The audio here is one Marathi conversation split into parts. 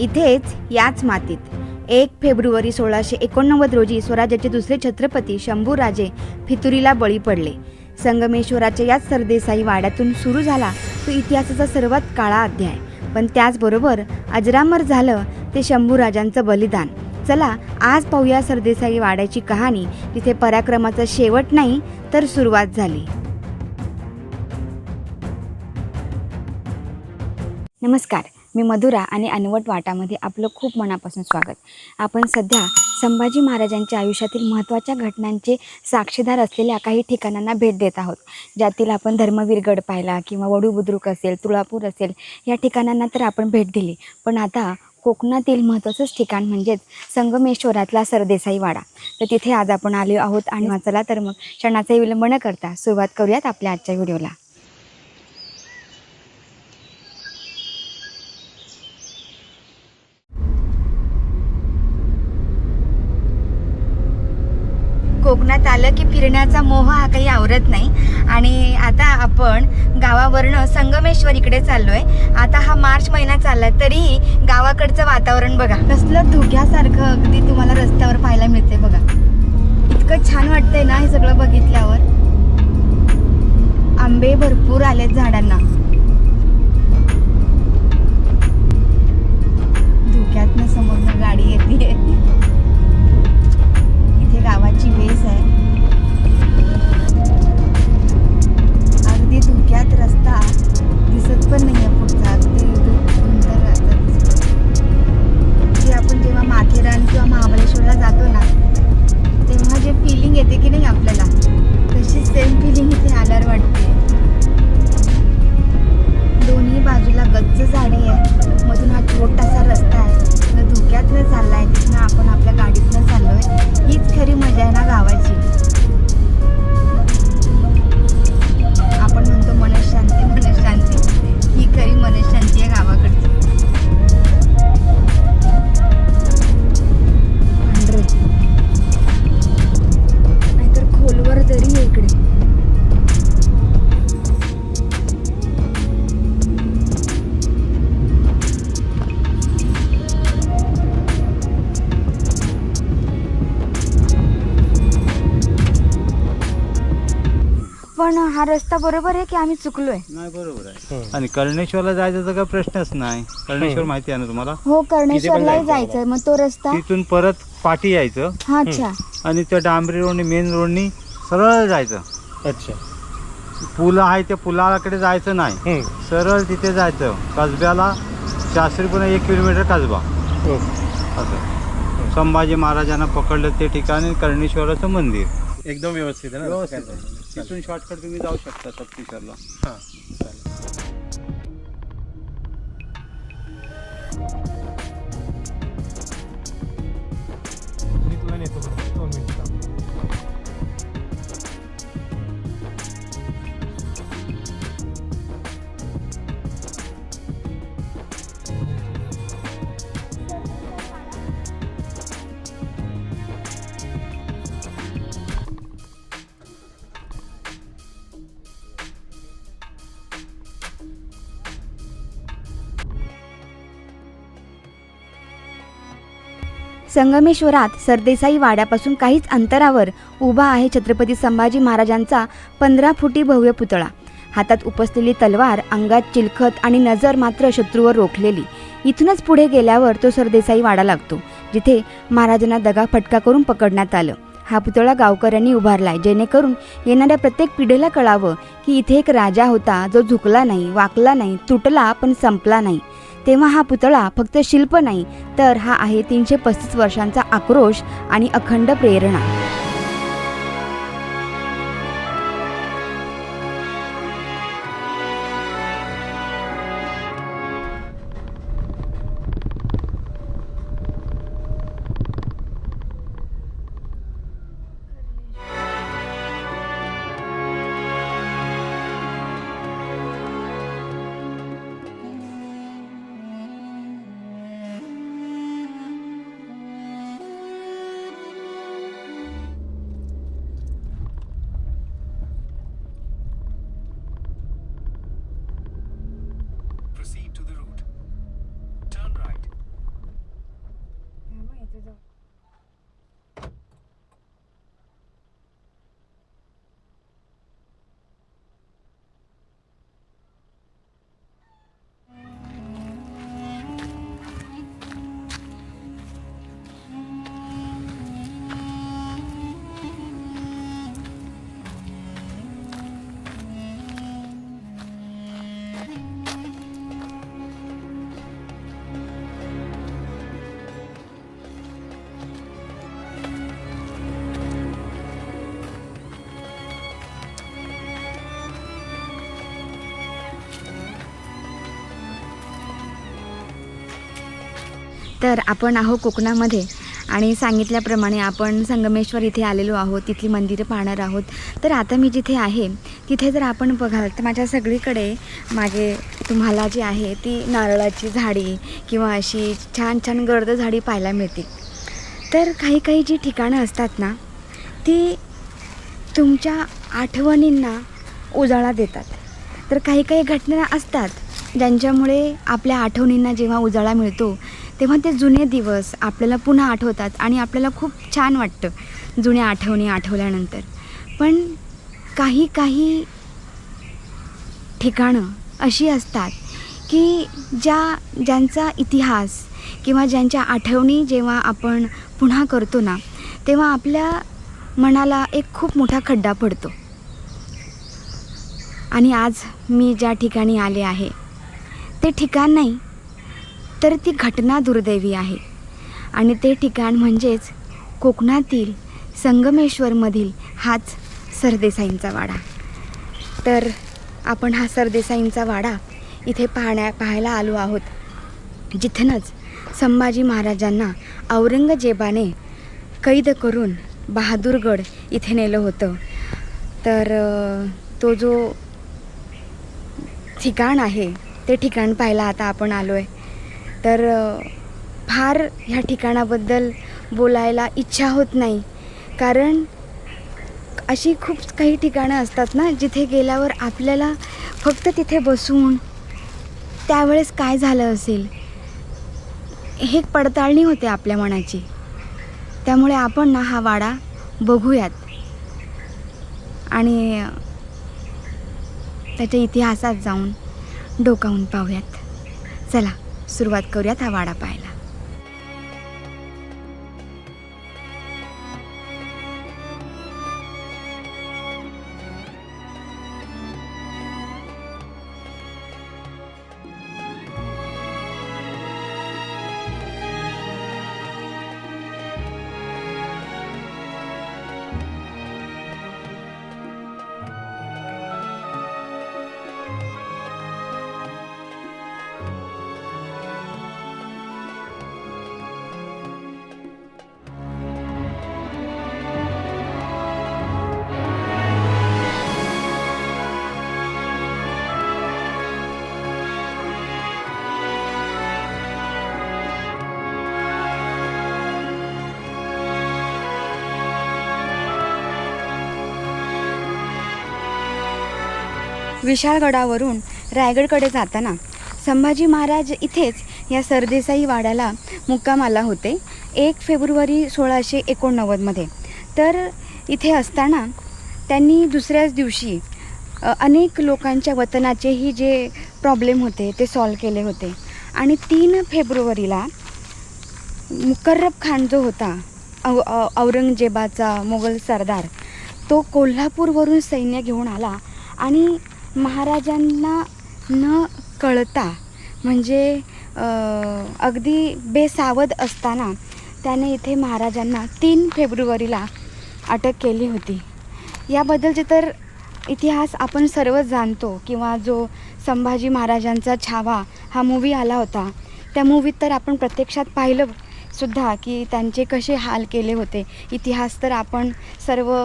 इथेच याच मातीत 1 फेब्रुवारी 1689 रोजी स्वराज्याचे दुसरे छत्रपती शंभूराजे फितुरीला बळी पडले. संगमेश्वराच्या याच सरदेसाई वाड्यातून सुरू झाला तो इतिहासाचा सर्वात काळा अध्याय. पण त्याचबरोबर अजरामर झालं ते शंभूराजांचं बलिदान. चला आज पाहूया सरदेसाई वाड्याची कहाणी, जिथे पराक्रमाचा शेवट नाही तर सुरुवात झाली. नमस्कार, मी मधुरा आणि अनवट वाटामध्ये आपलं खूप मनापासून स्वागत. आपण सध्या संभाजी महाराजांच्या आयुष्यातील महत्त्वाच्या घटनांचे साक्षीदार असलेल्या काही ठिकाणांना भेट देत आहोत. ज्यातील आपण धर्मवीरगड पाहिला किंवा वडू बुद्रुक असेल, तुळापूर असेल, या ठिकाणांना तर आपण भेट दिली. पण आता कोकणातील महत्त्वाचंच ठिकाण म्हणजेच संगमेश्वरातला सरदेसाई वाडा. तर तिथे आज आपण आलो आहोत आणि चला तर मग क्षणाचाही विलंब न करता सुरुवात करूयात आपल्या आजच्या व्हिडिओला. कोकणात आलं की फिरण्याचा मोह हा काही आवरत नाही. आणि आता आपण गावावरनं संगमेश्वर इकडे चाललोय. आता हा मार्च महिना चाललाय तरीही गावाकडचं वातावरण बघा, कसलं धुक्यासारखं अगदी तुम्हाला रस्त्यावर पाहायला मिळते बघा. इतकं छान वाटतंय ना हे सगळं बघितल्यावर. आंबे भरपूर आलेत झाडांना. धुक्यातनं समोरनं गाडी येते. गावाची वेस आहे. अगदी धुक्यात रस्ता दिसत पण नाहीये पुढचा, अगदी सुंदर रस्ता दिसतो. जे आपण जेव्हा माथेरान किंवा महाबळेश्वरला जातो ना, तेव्हा जे फिलिंग येते की नाही आपल्याला, तशी सेम फिलिंग इथे आल्यावर वाटते. दोन्ही बाजूला गच्च झाडे आहे, मधून हा छोटासा रस्ता आहे. धुक्यातनं चाललाय, तिथनं आपण आपल्या गाडीतनं चाललोय. हीच खरी मजा आहे ना गावाची. आपण म्हणतो मनशांती मनशांती, ही खरी मनशांती आहे गावाकडची. नाहीतर खोलवर तरी आहे इकडे. पण हा रस्ता बरोबर आहे की आम्ही चुकलोय? नाही, बरोबर आहे. आणि कर्णेश्वरला जायचं तर काही प्रश्नच नाही. कर्णेश्वर माहिती आहे ना तुम्हाला? हो, कर्णेश्वरलाही जायचंय. मग तो रस्ता तिथून परत पाठी यायचं. अच्छा. आणि त्या डांबरी रोडनी, मेन रोडनी सरळ जायचं. अच्छा. पूल आहे त्या पुलाकडे जायचं नाही, सरळ तिथे जायचं. कसब्याला शास्त्रीपुणे 1 किलोमीटर कसबा. असं संभाजी महाराजांना पकडलं ते ठिकाणी कर्णेश्वराचं मंदिर. एकदम व्यवस्थित आहे ना? व्यवस्थित आहे. तिथून शॉर्टकट तुम्ही जाऊ शकता तप्तीसरला. हां, चालेल. मी तुला नेतो 2 मिनिटं. संगमेश्वरात सरदेसाई वाड्यापासून काहीच अंतरावर उभा आहे छत्रपती संभाजी महाराजांचा 15 फुटी भव्य पुतळा. हातात उपसलेली तलवार, अंगात चिलखत आणि नजर मात्र शत्रूवर रोखलेली. इथूनच पुढे गेल्यावर तो सरदेसाई वाडा लागतो, जिथे महाराजांना दगाफटका करून पकडण्यात आलं. हा पुतळा गावकऱ्यांनी उभारलाय, जेणेकरून येणाऱ्या प्रत्येक पिढीला कळावं की इथे एक राजा होता जो झुकला नाही, वाकला नाही, तुटला पण संपला नाही. तेव्हा हा पुतळा फक्त शिल्प नाही, तर हा आहे 335 वर्षांचा आक्रोश आणि अखंड प्रेरणा. तर आपण आहो कोकणामध्ये आणि सांगितल्याप्रमाणे आपण संगमेश्वर इथे आलेलो आहोत, तिथली मंदिरं पाहणार आहोत. तर आता मी जिथे आहे तिथे जर आपण बघाल तर माझ्या सगळीकडे मागे तुम्हाला जी आहे ती नारळाची झाडी किंवा अशी छान छान गर्द झाडी पाहायला मिळते. तर काही काही जी ठिकाणं असतात ना ती तुमच्या आठवणींना उजाळा देतात. तर काही काही घटना असतात ज्यांच्यामुळे आपल्या आठवणींना जेव्हा उजाळा मिळतो तेव्हा ते जुने दिवस आपल्याला पुन्हा आठवतात आणि आपल्याला खूप छान वाटतं जुन्या आठवणी आठवल्यानंतर. पण काही काही ठिकाणं अशी असतात की ज्यांचा इतिहास किंवा ज्यांच्या आठवणी जेव्हा आपण पुन्हा करतो ना तेव्हा आपल्या मनाला एक खूप मोठा खड्डा पडतो. आणि आज मी ज्या ठिकाणी आले आहे ते ठिकाण नाही तर ती घटना दुर्दैवी आहे. आणि ते ठिकाण म्हणजेच कोकणातील संगमेश्वरमधील हाच सरदेसाईंचा वाडा. तर आपण हा सरदेसाईंचा वाडा इथे पाहायला आलो आहोत, जिथूनच संभाजी महाराजांना औरंगजेबाने कैद करून बहादूरगड इथे नेलं होतं. तर तो जो ठिकाण आहे ते ठिकाण पाहायला आता आपण आलो आहे. तर फार ह्या ठिकाणाबद्दल बोलायला इच्छा होत नाही, कारण अशी खूप काही ठिकाणं असतात ना जिथे गेल्यावर आपल्याला फक्त तिथे बसून त्यावेळेस काय झालं असेल हे पडताळणी होते आपल्या मनाची. त्यामुळे आपण ना हा वाडा बघूयात आणि त्याच्या इतिहासात जाऊन डोकावून पाहूयात. चला सुरुवात करूयात हा वाडा पाहायला. विशाळगडावरून रायगडकडे जाताना संभाजी महाराज इथेच या सरदेसाई वाड्याला मुक्कामाला होते 1 फेब्रुवारी 1689मध्ये. तर इथे असताना त्यांनी दुसऱ्याच दिवशी अनेक लोकांच्या वतनाचेही जे प्रॉब्लेम होते ते सॉल्व केले होते. आणि 3 फेब्रुवारीला मुकर्रब खान जो होता औरंगजेबाचा मोगल सरदार, तो कोल्हापूरवरून सैन्य घेऊन आला आणि महाराजांना न कळता म्हणजे अगदी बेसावध असताना त्याने इथे महाराजांना 3 फेब्रुवारीला अटक केली होती. याबद्दलचे तर इतिहास आपण सर्वच जाणतो किंवा जो संभाजी महाराजांचा छावा हा मूवी आला होता त्या मूवीत तर आपण प्रत्यक्षात पाहिलं सुद्धा की त्यांचे कसे हाल केले होते. इतिहास तर आपण सर्व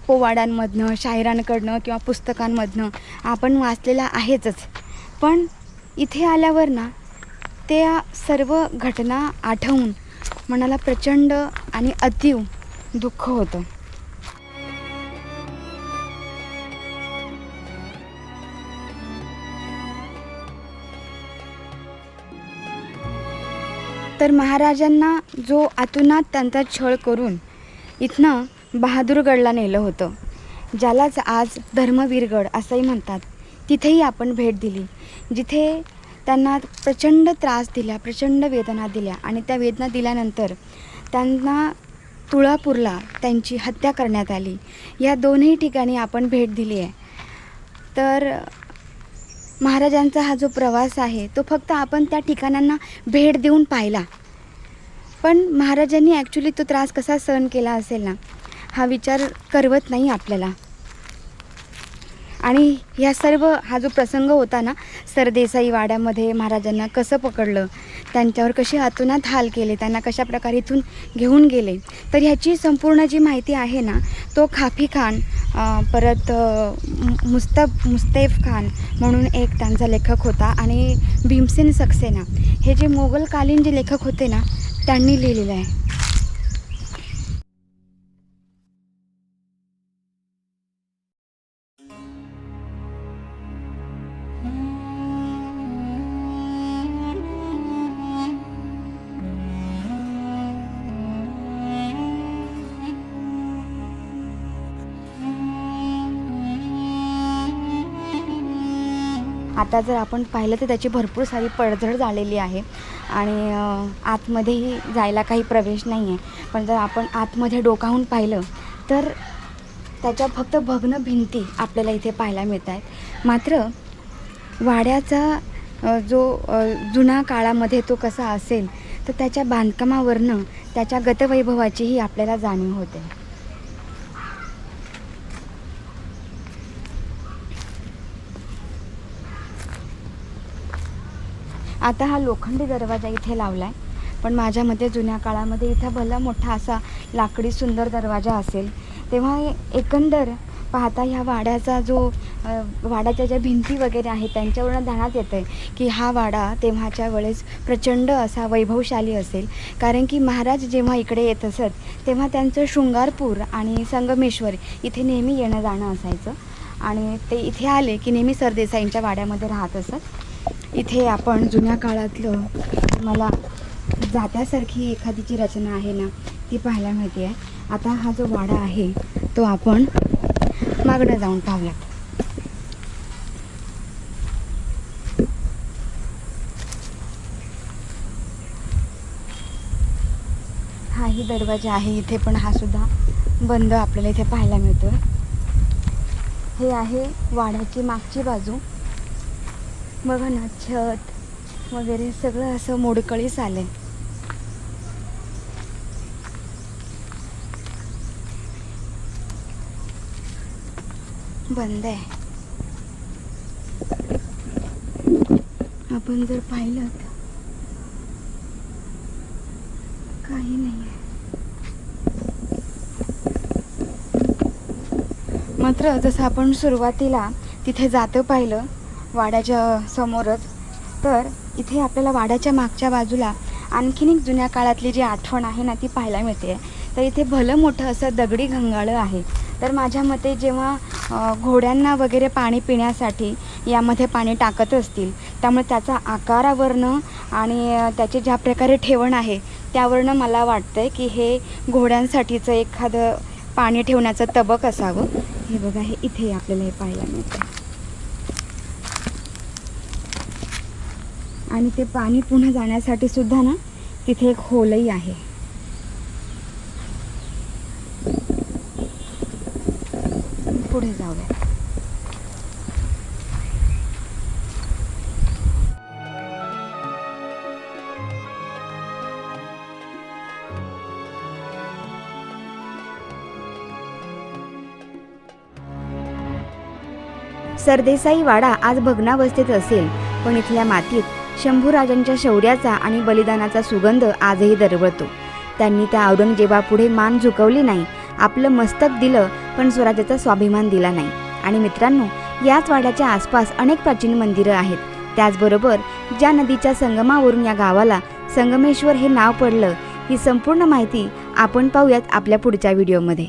पोवाड्यांमधनं, शाहिरांकडनं किंवा पुस्तकांमधनं आपण वाचलेला आहेच. पण इथे आल्यावर ना त्या सर्व घटना आठवून मनाला प्रचंड आणि अतीव दुःख होतं. तर महाराजांना जो आतुनात त्यांचा छळ करून इथनं बहादूरगडला नेलं होतं, ज्यालाच आज धर्मवीरगड असंही म्हणतात, तिथेही आपण भेट दिली, जिथे त्यांना प्रचंड त्रास दिला, प्रचंड वेदना दिल्या आणि त्या वेदना दिल्यानंतर त्यांना तुळापूरला त्यांची हत्या करण्यात आली. या दोन्ही ठिकाणी आपण भेट दिली आहे. तर महाराजांचा हा जो प्रवास आहे तो फक्त आपण त्या ठिकाणांना भेट देऊन पाहिला, पण महाराजांनी ॲक्च्युली तो त्रास कसा सहन केला असेल ना हा विचार करवत नाही आपल्याला. आणि ह्या सर्व हा जो प्रसंग होता ना, सरदेसाई वाड्यामध्ये महाराजांना कसं पकडलं, त्यांच्यावर कशी अतोनात हाल केले, त्यांना कशा प्रकारे इथून घेऊन गेले, तर ह्याची संपूर्ण जी माहिती आहे ना, तो खाफी खान परत मुस्तैफ खान म्हणून एक त्यांचा लेखक होता आणि भीमसेन सक्सेना हे जे मोगलकालीन जे लेखक होते ना, त्यांनी लिहिलेलं आहे. आता जर आपण पाहिलं तर त्याची भरपूर सारी पडझड झालेली आहे आणि आतमध्येही जायला काही प्रवेश नाही आहे. पण जर आपण आतमध्ये डोकावून पाहिलं तर त्याच्या फक्त भग्न भिंती आपल्याला इथे पाहायला मिळत आहेत. मात्र वाड्याचा जो जुना काळामध्ये तो कसा असेल तर त्याच्या बांधकामावरनं त्याच्या गतवैभवाचीही आपल्याला जाणीव होते. आता हा लोखंडी दरवाजा इथे लावला आहे, पण माझ्या मते जुन्या काळामध्ये इथं भला मोठा असा लाकडी सुंदर दरवाजा असेल. तेव्हा एकंदर पाहता ह्या वाड्याचा जो वाड्याच्या ज्या भिंती वगैरे आहेत त्यांच्यावरून ध्यानात येतं आहे की हा वाडा तेव्हाच्या वेळेस प्रचंड असा वैभवशाली असेल. कारण की महाराज जेव्हा इकडे येत असत तेव्हा त्यांचं शृंगारपूर आणि संगमेश्वर इथे नेहमी येणं जाणं असायचं आणि ते इथे आले की नेहमी सरदेसाईंच्या वाड्यामध्ये राहत असत. इथे आपण जुन्या काळातलं मला जात्यासारखी एखादीची रचना आहे ना ती पाहायला मिळते आहे. आता हा जो वाडा आहे तो आपण मागणं जाऊन पाहूयात. हाही दरवाजा आहे इथे, पण हा सुद्धा बंद आपल्याला इथे पाहायला मिळतो. हे आहे वाड्याची मागची बाजू. बघा ना, छत वगैरे सगळं असं मोडकळीस आलंय. बंद आहे. आपण जर पाहिलं काही नाही आहे. मात्र जसं आपण सुरुवातीला तिथे जातं पाहिलं वाड्याच्या समोरच, तर इथे आपल्याला वाड्याच्या मागच्या बाजूला आणखीन एक जुन्या काळातली जी आठवण आहे ना ती पाहायला मिळते. तर इथे भलं मोठं असं दगडी घंगाळं आहे. तर माझ्या मते जेव्हा घोड्यांना वगैरे पाणी पिण्यासाठी यामध्ये पाणी टाकत असतील त्यामुळे त्याचा आकारावरनं आणि त्याचे ज्या प्रकारे ठेवण आहे त्यावरनं मला वाटतं आहे की हे घोड्यांसाठीचं एखादं पाणी ठेवण्याचं तबक असावं. हे बघा, हे इथे आपल्याला हे पाहायला मिळतं. आणि ते पाणी पुन्हा जाण्यासाठी सुद्धा ना तिथे एक होलही आहे. पुढे जाऊया. सरदेसाई वाडा आज भग्नावस्थेत असेल, पण इथल्या मातीत शंभूराजांच्या शौर्याचा आणि बलिदानाचा सुगंध आजही दरवळतो. त्यांनी त्या औरंगजेबापुढे मान झुकवली नाही, आपलं मस्तक दिलं, पण स्वराज्याचा स्वाभिमान दिला नाही. आणि मित्रांनो, याच वाड्याच्या आसपास अनेक प्राचीन मंदिरं आहेत. त्याचबरोबर ज्या नदीच्या संगमावरून या गावाला संगमेश्वर हे नाव पडलं, ही संपूर्ण माहिती आपण पाहूयात आपल्या पुढच्या व्हिडिओमध्ये.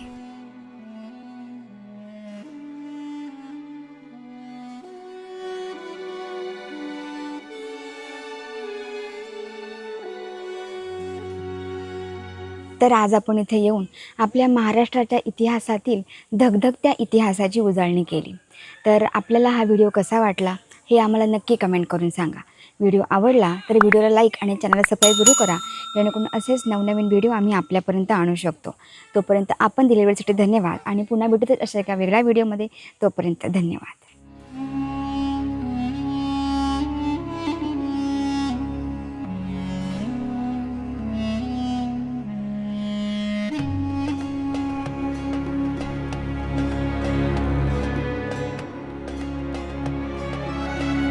तर आज आपण इथे येऊन आपल्या महाराष्ट्राच्या इतिहासातील धगधगत्या इतिहासाची उजळणी केली. तर आपल्याला हा व्हिडिओ कसा वाटला हे आम्हाला नक्की कमेंट करून सांगा. व्हिडिओ आवडला तर व्हिडिओला लाईक आणि चॅनलला सबस्क्राईब जरूर करा, जेणेकरून असेच नवनवीन व्हिडिओ आम्ही आपल्यापर्यंत आणू शकतो. तोपर्यंत आपण दिलेल्या वेळेसाठी धन्यवाद आणि पुन्हा भेटूच अशा एका वेगळ्या व्हिडिओमध्ये. तोपर्यंत धन्यवाद.